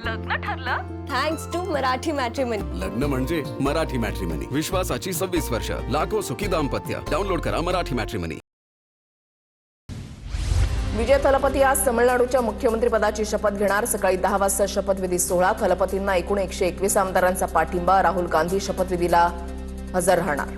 लग्न ठरलं? Thanks to Marathi matrimony. लग्न म्हणजे मराठी मॅट्रिमनी. विश्वासाची 26 वर्ष. लाखो सुखी दाम्पत्य. डाउनलोड करा मराठी मॅट्रिमनी. विजय थलपती आज तमिळनाडूच्या मुख्यमंत्रीपदाची शपथ घेणार. सकाळी 10 वाजता शपथविधी सोहळा. थलपतींना एकूण 121 आमदारांचा पाठिंबा. राहुल गांधी शपथविधीला हजर राहणार.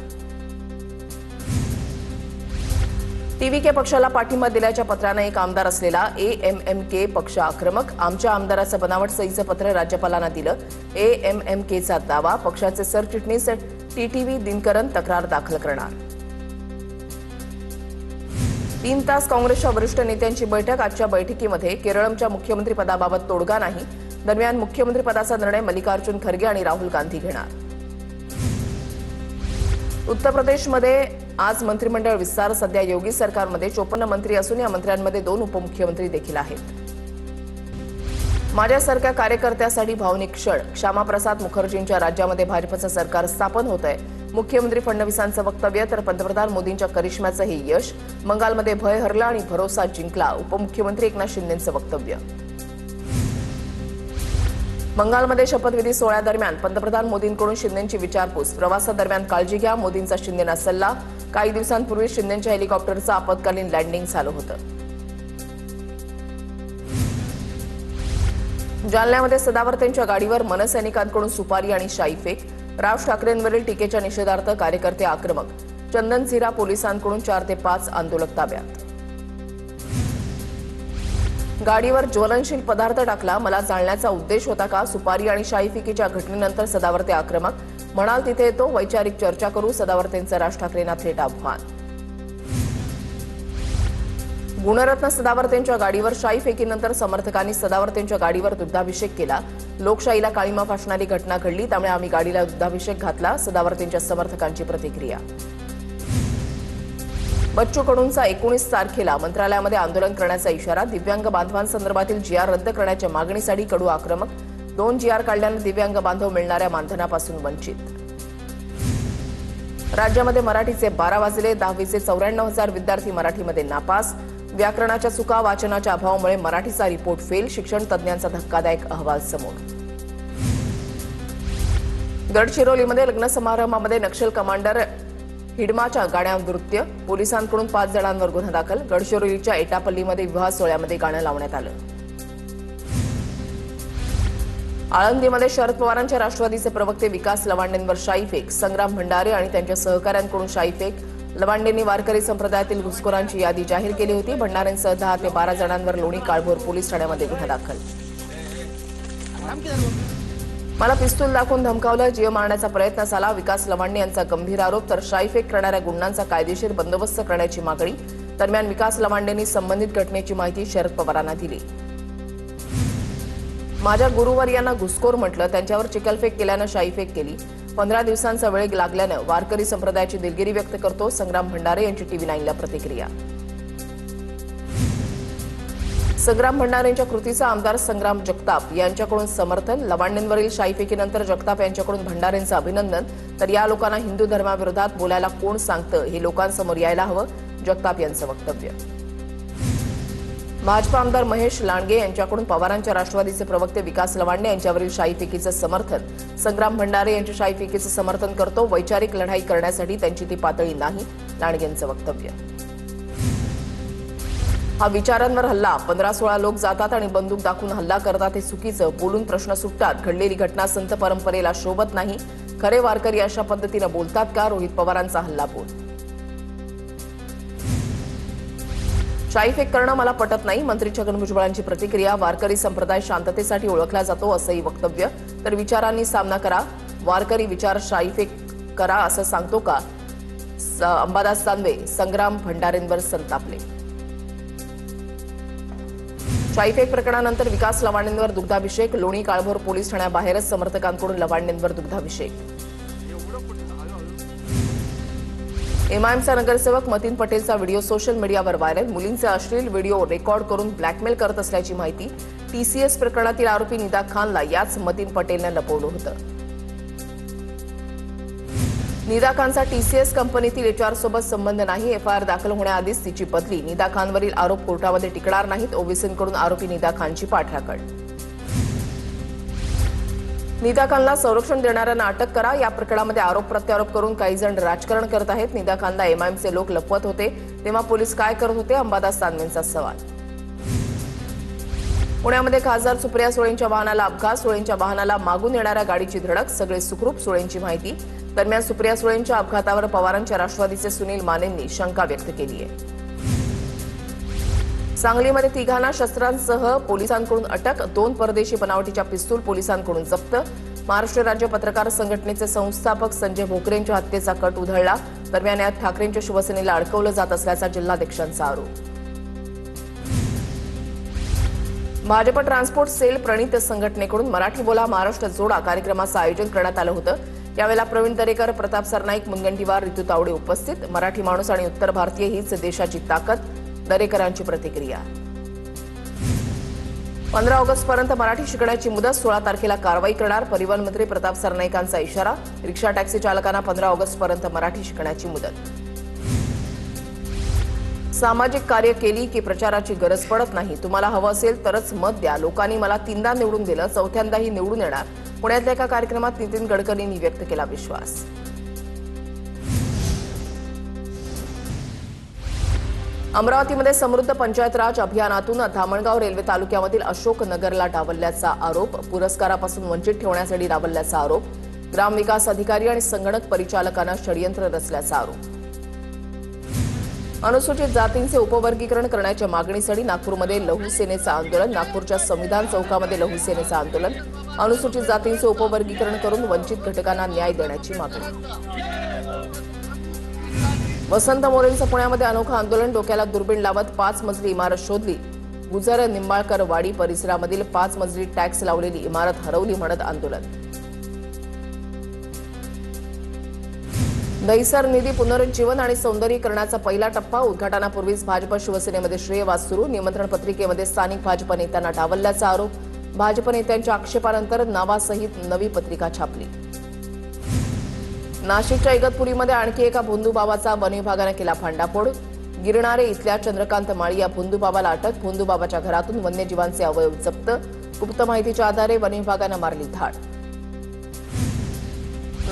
टीव्हीके पक्षाला पाठिंबा दिल्याच्या पत्राने एक आमदार असलेला एएमएमके पक्ष आक्रमक. आमच्या आमदाराचं बनावट सहीचं पत्र राज्यपालांना दिलं. एएमएमकेचा दावा. पक्षाचे सरचिटणीस टीटीव्ही दिनकरन तक्रार दाखल करणार. 3 तास काँग्रेसच्या वरिष्ठ नेत्यांची बैठक. आजच्या बैठकीमध्ये केरळच्या मुख्यमंत्रीपदाबाबत तोडगा नाही. दरम्यान मुख्यमंत्रीपदाचा निर्णय मल्लिकार्जुन खरगे आणि राहुल गांधी घेणार. उत्तर प्रदेशमध्ये आज मंत्रिमंडळ विस्तार. सध्या योगी सरकारमध्ये 54 मंत्री असून या मंत्र्यांमध्ये 2 उपमुख्यमंत्री देखील आहेत. माझ्यासारख्या कार्यकर्त्यासाठी भावनिक क्षण. श्यामाप्रसाद मुखर्जींच्या राज्यामध्ये भाजपचं सरकार स्थापन होत आहे. मुख्यमंत्री फडणवीसांचं वक्तव्य तर पंतप्रधान मोदींच्या करिश्म्याचं हे यश. बंगालमध्ये भय हरला आणि भरोसा जिंकला. उपमुख्यमंत्री एकनाथ शिंदेंचं वक्तव्य. बंगालमध्ये शपथविधी सोहळ्यादरम्यान पंतप्रधान मोदींकडून शिंदेंची विचारपूस. प्रवासादरम्यान काळजी घ्या, मोदींचा शिंदेंना सल्ला. काही दिवसांपूर्वी शिंदेंच्या हेलिकॉप्टरचं आपत्कालीन लँडिंग झालं होतं. जालन्यामध्ये सदावर्तेंच्या गाडीवर मनसैनिकांकडून सुपारी आणि शाईफेक. राज ठाकरेंवरील टीकेच्या निषेधार्थ कार्यकर्ते आक्रमक. चंदनझिरा पोलिसांकडून 4 ते 5 आंदोलक ताब्यात. गाडीवर ज्वलनशील पदार्थ टाकला, मला जाळण्याचा उद्देश होता का? सुपारी आणि शाईफेकीच्या घटनेनंतर सदावर्ते आक्रमक. म्हणाल तिथे येतो, वैचारिक चर्चा करू. सदावर्तेंचं राज ठाकरेंना थेट आव्हान. गुणरत्न सदावर्तेंच्या गाडीवर शाईफेकीनंतर समर्थकांनी सदावर्तेंच्या गाडीवर दुग्धाभिषेक केला. लोकशाहीला काळीमा फासणारी घटना घडली, त्यामुळे आम्ही गाडीला दुग्धाभिषेक घातला. सदावर्तेंच्या समर्थकांची प्रतिक्रिया. बच्चू कडूंचा 19 तारखेला मंत्रालयामध्ये आंदोलन करण्याचा इशारा. दिव्यांग बांधवांसंदर्भातील जीआर रद्द करण्याच्या मागणीसाठी कडू आक्रमक. 2 जीआर काढल्याने दिव्यांग बांधव मिळणाऱ्या मानधनापासून वंचित. राज्यामध्ये मराठीचे 12 वाजले. 10वीचे 94,000 विद्यार्थी मराठीमध्ये नापास. व्याकरणाच्या चुका, वाचनाच्या अभावामुळे मराठीचा रिपोर्ट फेल. शिक्षण तज्ज्ञांचा धक्कादायक अहवाल समोर. गडचिरोलीमध्ये लग्न समारंभामध्ये नक्षल कमांडर हिडमाच्या गाण्यावर नृत्य. पोलिसांकडून 5 जणांवर गुन्हा दाखल. गडचिरोलीच्या एटापल्लीमध्ये विवाह सोहळ्यामध्ये गाणं लावण्यात आलं. आळंदीमध्ये शरद पवारांच्या राष्ट्रवादीचे प्रवक्ते विकास लवांडेंवर शाईफेक. संग्राम भंडारे आणि त्यांच्या सहकाऱ्यांकडून शाईफेक. लवांडेंनी वारकरी संप्रदायातील घुसखोरांची यादी जाहीर केली होती. भंडारेंसह 10 ते 12 जणांवर लोणी काळभोर पोलीस ठाण्यामध्ये गुन्हा दाखल. मला पिस्तूल दाखवून धमकावलं, जीव मारण्याचा प्रयत्न झाला. विकास लवांडे यांचा गंभीर आरोप. तर शाईफेक करणाऱ्या गुंडांचा कायदेशीर बंदोबस्त करण्याची मागणी. दरम्यान विकास लवांडेंनी संबंधित घटनेची माहिती शरद पवारांना दिली. माझ्या गुरुवर यांना घुसखोर म्हटलं, त्यांच्यावर चिखलफेक केल्यानं शाईफेक केली. 15 दिवसांचा वेळ लागल्यानं वारकरी संप्रदायाची दिलगिरी व्यक्त करतो. संग्राम भंडारे यांची टीव्ही 9ला प्रतिक्रिया. संग्राम भंडारेंच्या कृतीचा आमदार संग्राम जगताप यांच्याकडून समर्थन. लवांडेंवरील शाईफेकीनंतर जगताप यांच्याकडून भंडारेंचं अभिनंदन. तर या लोकांना हिंदू धर्माविरोधात बोलायला कोण सांगतं, हे लोकांसमोर यायला हवं. जगताप यांचं वक्तव्य. भाजपा आमदार महेश लांडगे यांच्याकडून पवारांच्या राष्ट्रवादीचे प्रवक्ते विकास लवांडे यांच्यावरील शाईफेकीचं समर्थन. संग्राम भंडारे यांच्या शाईफेकीचं समर्थन करतो. वैचारिक लढाई करण्यासाठी त्यांची ती पातळी नाही. लांडगेंचं वक्तव्य. हा विचारांवर हल्ला. 15-16 लोक जातात आणि बंदूक दाखवून हल्ला करतात, हे चुकीचं. बोलून प्रश्न सुटतात. घडलेली घटना संत परंपरेला शोभत नाही. खरे वारकरी अशा पद्धतीनं बोलतात का? रोहित पवारांचा हल्ला बोल. शाईफेक करणं मला पटत नाही. मंत्री छगन भुजबळांची प्रतिक्रिया. वारकरी संप्रदाय शांततेसाठी ओळखला जातो, असंही वक्तव्य. तर विचारांनी सामना करा, वारकरी विचार शाईफेक करा असं सांगतो का? अंबादास दानवे संग्राम भंडारेंवर संतापले. शाईफेक प्रकरणानंतर विकास लवांडेंवर दुग्धाभिषेक. लोणी काळभोर पोलीस ठाण्याबाहेरच समर्थकांकडून लवांडेंवर दुग्धाभिषेक. एमआयएमचा नगरसेवक मतीन पटेलचा व्हिडिओ सोशल मीडियावर व्हायरल. मुलींचे अश्लील व्हिडिओ रेकॉर्ड करून ब्लॅकमेल करत असल्याची माहिती. टीसीएस प्रकरणातील आरोपी निदा खानला याच मतीन पटेलनं लपवलं होतं. निदा खानचा टीसीएस कंपनीतील एचआर सोबत संबंध नाही. एफआयआर दाखल होण्याआधीच तिची बदली. निदा खानवरील आरोप कोर्टामध्ये टिकणार नाहीत. ओबीसींकडून आरोपी निदा खानची पाठराखण. निदा खानला संरक्षण देणाऱ्यांना अटक करा, या प्रकरणामध्ये आरोप प्रत्यारोप करून काही जण राजकारण करत आहेत. निदा खानला एमआयएमचे लोक लपवत होते तेव्हा पोलीस काय करत होते, अंबादास दानवेंचा सवाल. पुण्यामध्ये खासदार सुप्रिया सुळेंच्या वाहनाला अपघात, सुळेंच्या वाहनाला मागून येणाऱ्या गाडीची धडक, सगळे सुखरूप, सुळेंची माहिती. दरम्यान सुप्रिया सुळेंच्या अपघातावर पवारांच्या राष्ट्रवादीचे सुनील मानेंनी शंका व्यक्त केली आहे. सांगलीमध्ये तिघांना शस्त्रांसह पोलिसांकडून अटक, 2 परदेशी बनावटीच्या पिस्तूल पोलिसांकडून जप्त. महाराष्ट्र राज्य पत्रकार संघटनेचे संस्थापक संजय भोकरेंच्या हत्येचा कट उधळला. दरम्यान यात ठाकरेंच्या शिवसेनेला अडकवलं जात असल्याचा जिल्हाध्यक्षांचा आरोप. भाजप ट्रान्सपोर्ट सेल प्रणित संघटनेकडून मराठी बोला महाराष्ट्र जोडा कार्यक्रमाचं आयोजन करण्यात आलं होतं. यावेळेला प्रवीण दरेकर, प्रताप सरनाईक, मुनगंटीवार, रितू तावडे उपस्थित. मराठी माणूस आणि उत्तर भारतीय हीच देशाची ताकद, दरेकरांची प्रतिक्रिया. 15 ऑगस्टपर्यंत मराठी शिकण्याची मुदत, 16 तारखेला कारवाई करणार, परिवहन मंत्री प्रताप सरनाईकांचा इशारा. रिक्षा टॅक्सी चालकांना 15 ऑगस्टपर्यंत मराठी शिकण्याची मुदत. सामाजिक कार्य केली की प्रचाराची गरज पडत नाही, तुम्हाला हवं असेल तरच मत द्या. लोकांनी मला 3दा निवडून दिलं, 4थ्यांदाही निवडून येणार. पुण्यातल्या एका कार्यक्रमात नितीन गडकरींनी व्यक्त केला विश्वास. अमरावतीमध्ये समृद्ध पंचायत राज अभियानातून धामणगाव रेल्वे तालुक्यामधील अशोक नगरला डावलल्याचा आरोप, पुरस्कारापासून वंचित ठेवण्यासाठी डावलल्याचा आरोप. ग्रामविकास अधिकारी आणि संगणक परिचालकांना षडयंत्र रचल्याचा आरोप. अनुसूचित जातींचे उपवर्गीकरण करण्याच्या मागणीसाठी नागपूरमध्ये लहू सेनेचं आंदोलन, नागपूरच्या संविधान चौकामध्ये लहू सेनेचं आंदोलन. अनुसूचित जातींचे उपवर्गीकरण करून वंचित घटकांना न्याय देण्याची मागणी. वसंत मोरेंचं पुण्यामध्ये अनोखं आंदोलन, डोक्याला दुर्बीण लावत 5 मजली इमारत शोधली. गुजर निंबाळकर वाडी परिसरामधील 5 मजली टॅक्स लावलेली इमारत हरवली म्हणत आंदोलन. दहिसर निधी पुनरुज्जीवन आणि सौंदर्यीकरणाचा पहिला टप्पा, उद्घाटनापूर्वीच भाजप शिवसेनेमध्ये श्रेयवाद सुरू. निमंत्रण पत्रिकेमध्ये स्थानिक भाजप नेत्यांना डावलल्याचा आरोप. भाजप नेत्यांच्या आक्षेपानंतर नावासहित नवी पत्रिका छापली. नाशिकच्या इगतपुरीमध्ये आणखी एका भोंदूबाबाचा वन विभागाने केला भांडाफोड. गिरणारे इथल्या चंद्रकांत माळी या भोंदूबाबाला अटक, भोंदूबाबाच्या घरातून वन्यजीवांचे अवयव जप्त. गुप्त माहितीच्या आधारे वन विभागानं मारली धाड.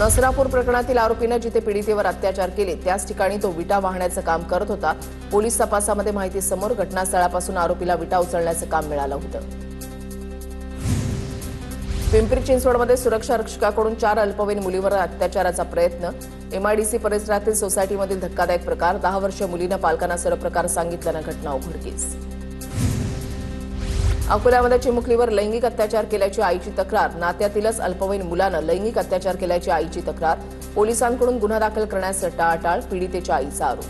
नसरापूर प्रकरणातील आरोपीनं जिथे पीडितेवर अत्याचार केले त्याच ठिकाणी तो विटा वाहण्याचं काम करत होता. पोलीस तपासामध्ये माहिती समोर, घटनास्थळापासून आरोपीला विटा उचलण्याचं काम मिळालं होतं. पिंपरी चिंचवडमध्ये सुरक्षा रक्षकाकडून 4 अल्पवयीन मुलीवर अत्याचाराचा प्रयत्न. एमआयडीसी परिसरातील सोसायटीमधील धक्कादायक प्रकार, 10 वर्षीय मुलीनं पालकांना सर्व प्रकार सांगितल्यानं घटना उघडकीस. अकोल्यामध्ये चिमुकलीवर लैंगिक अत्याचार केल्याची आईची तक्रार, नात्यातीलच अल्पवयीन मुलानं लैंगिक अत्याचार केल्याची आईची तक्रार. पोलिसांकडून गुन्हा दाखल करण्यास टाळाटाळ, पीडितेच्या आईचा आरोप.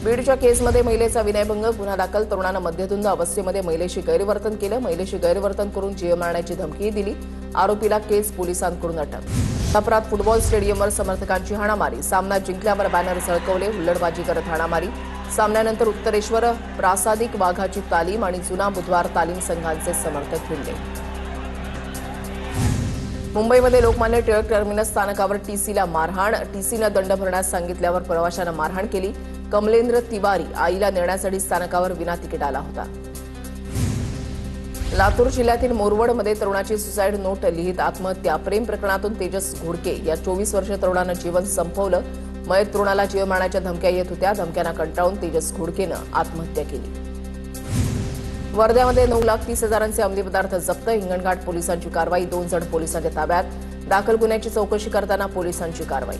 बीडच्या केसमध्ये महिलेचा विनयभंग, गुन्हा दाखल, तरुणानं मध्यधुंद अवस्थेमध्ये महिलेशी गैरवर्तन केलं, महिलेशी गैरवर्तन करून जीव मारण्याची धमकीही दिली. आरोपीला केस पोलिसांकडून अटक. छपरात फुटबॉल स्टेडियमवर समर्थकांची हाणामारी, सामना जिंकल्यावर बॅनर झळकवले, हुल्लडबाजी करत हाणामारी. सामन्यानंतर उत्तरेश्वर प्रासादिक वाघाची तालीम आणि जुना बुधवार तालीम संघांचे समर्थक भिडले. मुंबईमध्ये लोकमान्य टिळक टर्मिनस स्थानकावर टीसीला मारहाण, टीसीनं दंड भरण्यास सांगितल्यावर प्रवाशानं मारहाण केली. कमलेंद्र तिवारी आईला नेण्यासाठी स्थानकावर विना तिकीट आला होता. लातूर जिल्ह्यातील मोरवडमध्ये तरुणाची सुसाईड नोट लिहित आत्महत्या, प्रेम प्रकरणातून तेजस घोडके या 24 वर्षीय तरुणानं जीवन संपवलं. मयत तरुणाला जीव मारण्याच्या धमक्या येत होत्या, धमक्यांना कंटाळून तेजस घोडकेनं आत्महत्या केली. वर्ध्यामध्ये 9,30,000चे अंमली पदार्थ जप्त, हिंगणघाट पोलिसांची कारवाई, 2 जण पोलिसांच्या ताब्यात. दाखल गुन्ह्याची चौकशी करताना पोलिसांची कारवाई.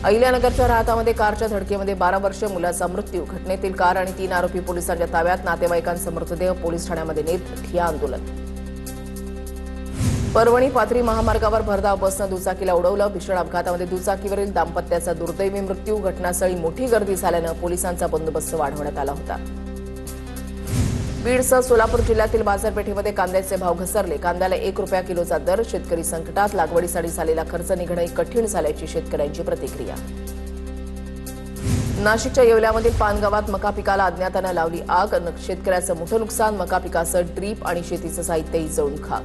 अहिल्यानगरच्या राहतामध्ये कारच्या धडकेमध्ये 12 वर्षीय मुलाचा मृत्यू, घटनेतील कार आणि 3 आरोपी पोलिसांच्या ताब्यात. नातेवाईकांचा मृतदेह पोलीस ठाण्यामध्ये नेत ठिय्या आंदोलन. परभणी पाथरी महामार्गावर भरधाव बसनं दुचाकीला उडवलं, भीषण अपघातामध्ये दुचाकीवरील दाम्पत्याचा दुर्दैवी मृत्यू. घटनास्थळी मोठी गर्दी झाल्यानं पोलिसांचा बंदोबस्त वाढवण्यात आला होता. बीडसह सोलापूर जिल्ह्यातील बाजारपेठेमध्ये कांद्याचे भाव घसरले, कांद्याला ₹1 किलोचा दर. शेतकरी संकटात, लागवडीसाठी झालेला खर्च निघणे कठीण झाल्याची शेतकऱ्यांची प्रतिक्रिया. नाशिकच्या येवल्यामधील पानगावात मका पिकाला अज्ञातानं लावली आग, शेतकऱ्याचं मोठं नुकसान, मका पिकाचं ड्रीप आणि शेतीचं साहित्यही जळून खाक.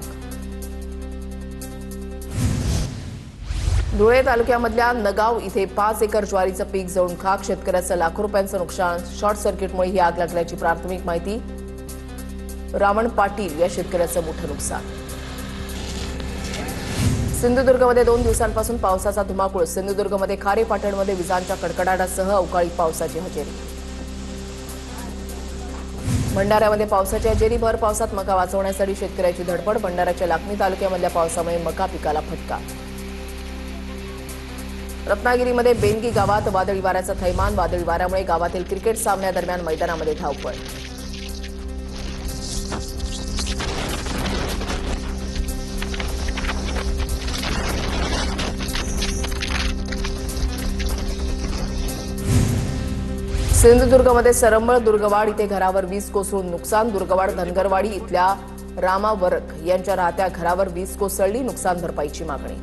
धुळे तालुक्यामधल्या नगाव इथे 5 एकर ज्वारीचं पीक जळून खाक, शेतकऱ्याचं लाखो रुपयांचं नुकसान. शॉर्ट सर्किटमुळे ही आग लागल्याची प्राथमिक माहिती. रावण पाटील या शेतकऱ्याचं मोठं नुकसान. सिंधुदुर्गमध्ये 2 दिवसांपासून पावसाचा धुमाकूळ. सिंधुदुर्गमध्ये खारे पाटणमध्ये विजांच्या कडकडाटासह अवकाळी पावसाची हजेरी. भंडाऱ्यामध्ये पावसाच्या हजेरी. भर पावसात मका वाचवण्यासाठी शेतकऱ्याची धडपड. भंडाऱ्याच्या लाखनी तालुक्यामधल्या पावसामुळे मका पिकाला फटका. रत्नागिरीमध्ये बेनगी गावात वादळी वाऱ्याचं थैमान. वादळी वाऱ्यामुळे गावातील क्रिकेट सामन्यादरम्यान मैदानामध्ये धावपळ. सिंधुदुर्गमध्ये सरंबळ दुर्गवाड इथे घरावर वीज कोसळून नुकसान. दुर्गवाड धनगरवाडी इथल्या रामा वरक यांच्या राहत्या घरावर वीज कोसळली. नुकसान भरपाईची मागणी.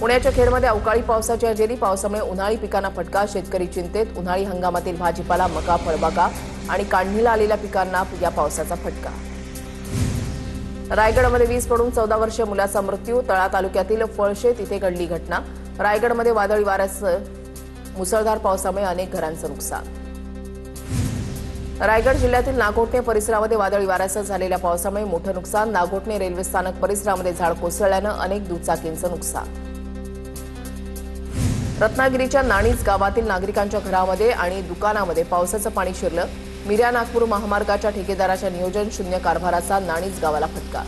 पुण्याच्या खेडमध्ये अवकाळी पावसाची हजेरी. पावसामुळे उन्हाळी पिकांना फटका. शेतकरी चिंतेत. उन्हाळी हंगामातील भाजीपाला, मका, फळबागा आणि काढणीला आलेल्या पिकांना या पावसाचा फटका. रायगडमध्ये वीज पडून 14 वर्षीय मुलाचा मृत्यू. तळा तालुक्यातील फळशेत इथे घडली घटना. रायगडमध्ये वादळी वाऱ्यासह मुसळधार पावसामुळे अनेक घरांचं नुकसान. रायगड जिल्ह्यातील नागोठणे परिसरामध्ये वादळी वाऱ्यासह झालेल्या पावसामुळे मोठं नुकसान. नागोठणे रेल्वे स्थानक परिसरामध्ये झाड कोसळल्यानं अनेक दुचाकींचं नुकसान. रत्नागिरीच्या नाणीज गावातील नागरिकांच्या घरामध्ये आणि दुकानामध्ये पावसाचं पाणी शिरलं. मिऱ्या नागपूर महामार्गाच्या ठेकेदाराच्या नियोजन शून्य कारभाराचा नाणीज गावाला फटका.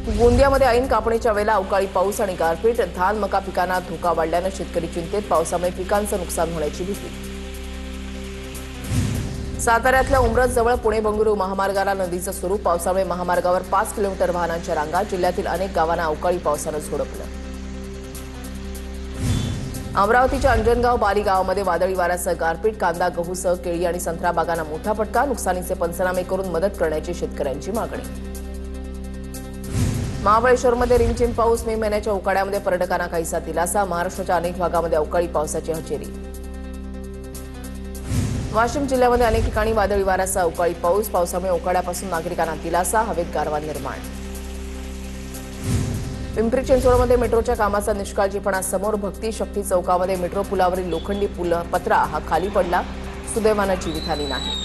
गोंदियामध्ये ऐन कापणीच्या वेळेला अवकाळी पाऊस आणि गारपीट. धान, मका पिकांना धोका वाढल्यानं शेतकरी चिंतेत. पावसामुळे पिकांचं नुकसान होण्याची भीती. साताऱ्यातल्या उमरजजवळ पुणे बंगळुरू महामार्गाला नदीचं स्वरूप. पावसामुळे महामार्गावर 5 किलोमीटर वाहनांच्या रांगा. जिल्ह्यातील अनेक गावांना अवकाळी पावसानं झोडपलं. अमरावतीच्या अंजनगाव बारी गावामध्ये वादळी वाऱ्यासह गारपीट. कांदा, गहूसह केळी आणि संत्रा बागांना मोठा फटका. नुकसानीचे पंचनामे करून मदत करण्याची शेतकऱ्यांची मागणी. महाबळेश्वरमध्ये रिमझिम पाऊस. मे महिन्याच्या उकाड्यामध्ये पर्यटकांना काहीसा दिलासा. महाराष्ट्राच्या अनेक भागामध्ये अवकाळी पावसाची हजेरी. वाशिम जिल्ह्यामध्ये अनेक ठिकाणी वादळी वाऱ्यासह अवकाळी पाऊस. पावसामुळे उकाड्यापासून नागरिकांना दिलासा. हवेत गारवा निर्माण. पिंपरी चिंचवडमध्ये मेट्रोच्या कामाचा निष्काळजीपणा समोर. भक्ती शक्ती चौकामध्ये मेट्रो पुलावरील लोखंडी पत्रा हा खाली पडला. सुदैवानं जीवितहानी नाही.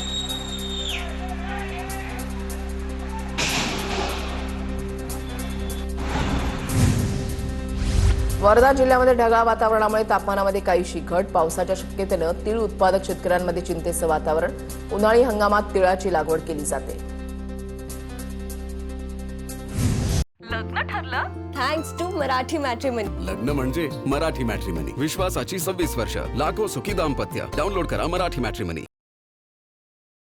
वर्धा जिल्ह्यामध्ये ढगाळ वातावरणामुळे तापमानामध्ये काहीशी घट. पावसाच्या शक्यतेनं तीळ उत्पादक शेतकऱ्यांमध्ये चिंतेचं वातावरण. उन्हाळी हंगामात तिळाची लागवड केली जाते. लग्न ठरलं थँक्स टू मराठी मॅट्रिमनी. लग्न म्हणजे मराठी मॅट्रिमनी. विश्वासाची 26 वर्ष. लाखो सुखी दाम्पत्य. डाउनलोड करा मराठी मॅट्रिमनी.